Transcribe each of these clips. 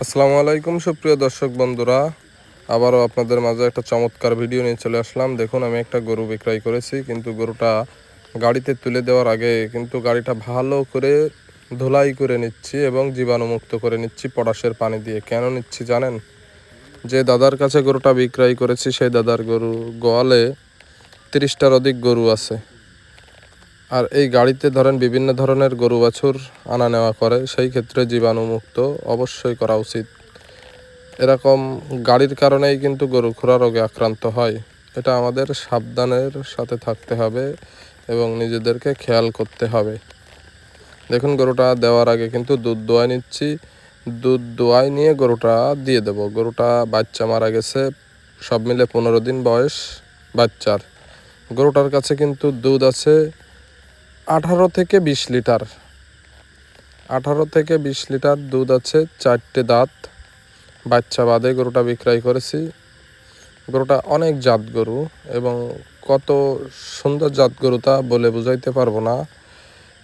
আসসালামু আলাইকুম সুপ্রিয় দর্শক বন্ধুরা, আবারও আপনাদের মাঝে একটা চমৎকার ভিডিও নিয়ে চলে আসলাম। দেখুন, আমি একটা গরু বিক্রয় করেছি, কিন্তু গরুটা গাড়িতে তুলে দেওয়ার আগে কিন্তু গাড়িটা ভালো করে ধুলাই করে নিচ্ছি এবং জীবাণুমুক্ত করে নিচ্ছি পটাশের পানি দিয়ে। কেন নিচ্ছি জানেন? যে দাদার কাছে গরুটা বিক্রয় করেছি সেই দাদার গরু গোয়ালে 30টার অধিক গরু আছে। আর এই গাড়িতে ধরেন বিভিন্ন ধরনের গরু বাছুর আনা নেওয়া করে, সেই ক্ষেত্রে জীবাণুমুক্ত অবশ্যই করা উচিত। এরকম গাড়ির কারণেই কিন্তু গরু খুরা রোগে আক্রান্ত হয়। এটা আমাদের সাবধানের সাথে থাকতে হবে এবং নিজেদেরকে খেয়াল করতে হবে। দেখুন, গরুটা দেওয়ার আগে কিন্তু দুধ দোয়াই নিচ্ছি। দুধ দোয়াই নিয়ে গরুটা দিয়ে দেব। গরুটা বাচ্চা মারা গেছে, সব মিলে 15 দিন বয়স বাচ্চার। গরুটার কাছে কিন্তু দুধ আছে 18 থেকে 20 লিটার। 18 থেকে 20 লিটার দুধ আছে, 4টে দাঁত। বাচ্চা বাদে গরুটা বিক্রয় করেছি। গরুটা অনেক জাত গরু এবং কত সুন্দর জাত গরু তা বলে বুঝাইতে পারবো না।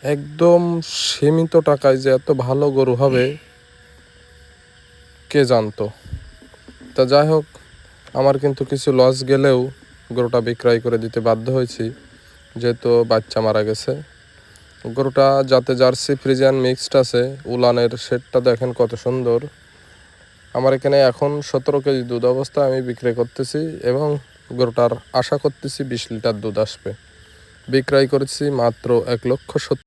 একদম সীমিত টাকায় যে এত ভালো গরু হবে কে জানতো। তা যাই হোক, আমার কিন্তু কিছু লস গেলেও গরুটা বিক্রয় করে দিতে বাধ্য হয়েছি, যেহেতু বাচ্চা মারা গেছে। গরুটা যাতে জার্সি ফ্রিজিয়ান মিক্সড আছে। উলানের শেডটা দেখেন কত সুন্দর। আমার এখানে এখন 17 কেজি দুধ অবস্থা আমি বিক্রয় করতেছি এবং গরুটার আশা করতেছি 20 লিটার দুধ আসবে। বিক্রয় করেছি মাত্র 1,70,000